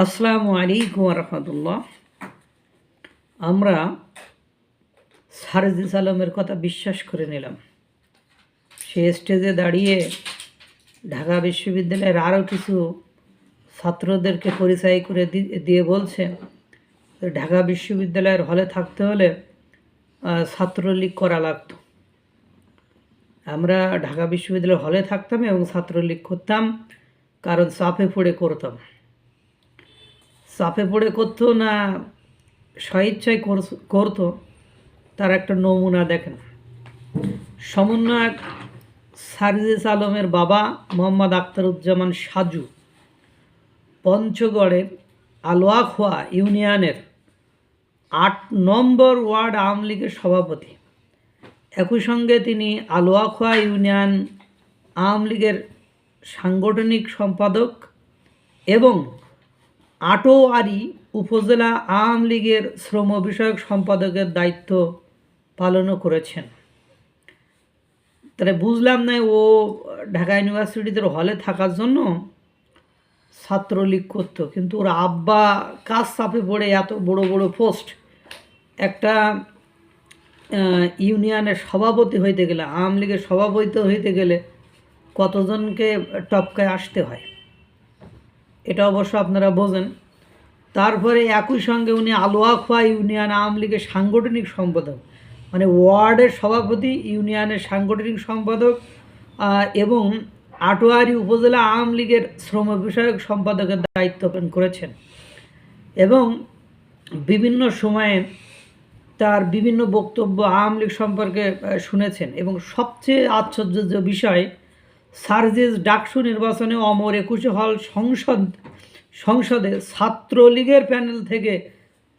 আসসালামু আলাইকুম রহমতুল্লাহ। আমরা সারজিস আলমের কথা বিশ্বাস করে নিলাম। সে স্টেজে দাঁড়িয়ে ঢাকা বিশ্ববিদ্যালয়ের আরও কিছু ছাত্রদেরকে পরিচয় করে দিয়ে বলছে ঢাকা বিশ্ববিদ্যালয়ের হলে থাকতে হলে ছাত্রলীগ করা লাগতো। আমরা ঢাকা বিশ্ববিদ্যালয়ের হলে থাকতাম এবং ছাত্রলীগ করতাম, কারণ চাপে পড়ে করতাম। চাপে পড়ে করতো না স্বেচ্ছায় করতো, তার একটা নমুনা দেখেন। সমন্বয়ক সারজিস আলমের বাবা মোহাম্মদ আখতারুজ্জামান সাজু পঞ্চগড়ের আলোয়াখোয়া ইউনিয়নের ৮ নম্বর ওয়ার্ড আওয়ামী লীগের সভাপতি। একই সঙ্গে তিনি আলোয়াখোয়া ইউনিয়ন আওয়ামী লীগের সাংগঠনিক সম্পাদক এবং আটোয়ারি উপজেলা আওয়ামী লীগের শ্রম বিষয়ক সম্পাদকের দায়িত্ব পালনও করেছেন। তাহলে বুঝলাম না, ও ঢাকা ইউনিভার্সিটিতে হলে থাকার জন্য ছাত্রলীগ করতো, কিন্তু ওর আব্বা কাজ চাপে পড়ে এত বড় বড় পোস্ট, একটা ইউনিয়নের সভাপতি হইতে গেলে, আওয়ামী লীগের সভাপতি হইতে গেলে কতজনকে টপকায় আসতে হয়, এটা অবশ্য আপনারা বোঝেন। তারপরে একই সঙ্গে উনি আলোয়াখোয়া ইউনিয়ন আওয়ামী লীগের সাংগঠনিক সম্পাদক, মানে ওয়ার্ডের সভাপতি, ইউনিয়নের সাংগঠনিক সম্পাদক এবং আটোয়ারি উপজেলা আওয়ামী লীগের শ্রম বিষয়ক সম্পাদকের দায়িত্ব পালন করেছেন এবং বিভিন্ন সময়ে তার বিভিন্ন বক্তব্য আওয়ামী লীগ সম্পর্কে শুনেছেন। এবং সবচেয়ে আশ্চর্য বিষয়, সারজিস ডাকসু নির্বাচনে অমর ২১ হল সংসদে ছাত্রলীগের প্যানেল থেকে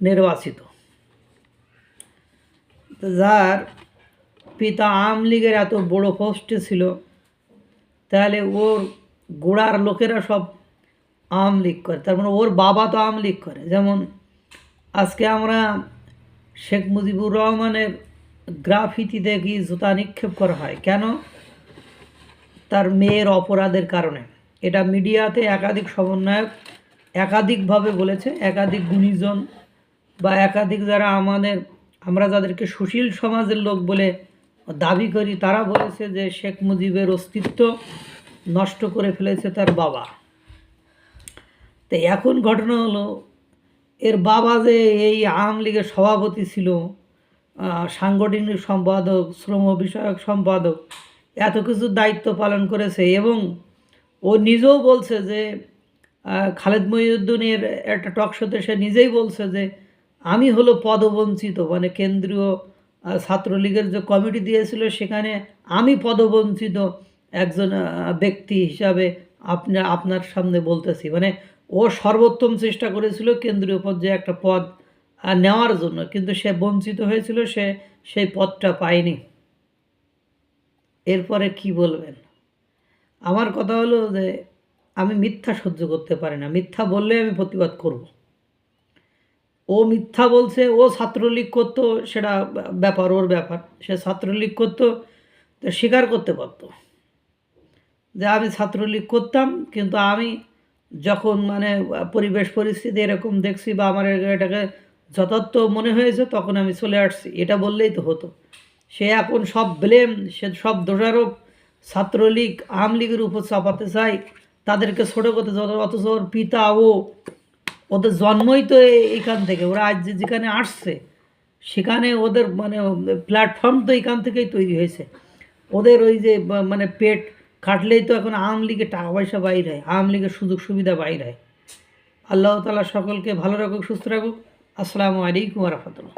নির্বাচিত। যার পিতা আওয়ামী লীগের এত বড় পোস্টে ছিল, তাহলে ওর গোড়ার লোকেরা সব আওয়ামী লীগ করে, তার মানে ওর বাবা তো আওয়ামী লীগ করে। যেমন আজকে আমরা শেখ মুজিবুর রহমানের গ্রাফিতি দেখি জুতা নিক্ষেপ করা হয়, কেন? তার মেয়ের অপরাধের কারণে। এটা মিডিয়াতে একাধিক সমন্বয়ক একাধিকভাবে বলেছে, একাধিক গুণীজন বা একাধিক যারা আমরা যাদেরকে সুশীল সমাজের লোক বলে দাবি করি, তারা বলেছে যে শেখ মুজিবের অস্তিত্ব নষ্ট করে ফেলেছে তার বাবা। তো এখন ঘটনা হলো, এর বাবা যে এই আওয়ামী লীগের সভাপতি ছিল, সাংগঠনিক সম্পাদক, শ্রম বিষয়ক সম্পাদক, এত কিছু দায়িত্ব পালন করেছে এবং ও নিজেও বলছে যে খালেদ মহিউদ্দিনের একটা টক শোতে সে নিজেই বলছে যে আমি হলো পদবঞ্চিত, মানে কেন্দ্রীয় ছাত্রলীগের যে কমিটি দিয়েছিল সেখানে আমি পদবঞ্চিত একজন ব্যক্তি হিসাবে আপনার সামনে বলতেছি। মানে ও সর্বোত্তম চেষ্টা করেছিল কেন্দ্রীয় পর্যায়ে একটা পদ নেওয়ার জন্য, কিন্তু সে বঞ্চিত হয়েছিল, সে সেই পদটা পায়নি। এরপরে কি বলবেন? আমার কথা হলো যে আমি মিথ্যা সহ্য করতে পারি না, মিথ্যা বললে আমি প্রতিবাদ করব। ও মিথ্যা বলছে, ও ছাত্রলীগ করতো, সেটা ব্যাপার, ওর ব্যাপার। সে ছাত্রলীগ করতো, তো স্বীকার করতে পারতো যে আমি ছাত্রলীগ করতাম, কিন্তু আমি যখন পরিবেশ পরিস্থিতি এরকম দেখছি বা আমার এটাকে যথার্থ মনে হয়েছে, তখন আমি চলে আসছি, এটা বললেই তো হতো। সে এখন সব ব্লেম, সে সব দোষারোপ ছাত্রলীগ আওয়ামী লীগের উপর চাপাতে চায়, তাদেরকে ছোটো করতে, অথচ ওর পিতা ওদের জন্মই তো এইখান থেকে, ওরা আজ যেখানে আসছে সেখানে ওদের প্ল্যাটফর্ম তো এইখান থেকেই তৈরি হয়েছে। ওদের ওই যে পেট কাটলেই তো এখন আওয়ামী লীগের টাকা পয়সা বাইর হয়, আওয়ামী লীগের সুযোগ সুবিধা বাইর হয়। আল্লাহ তাআলা সকলকে ভালো রাখুক, সুস্থ রাখুক। আসসালামু আলাইকুম ওয়া রাহমাতুল্লাহ।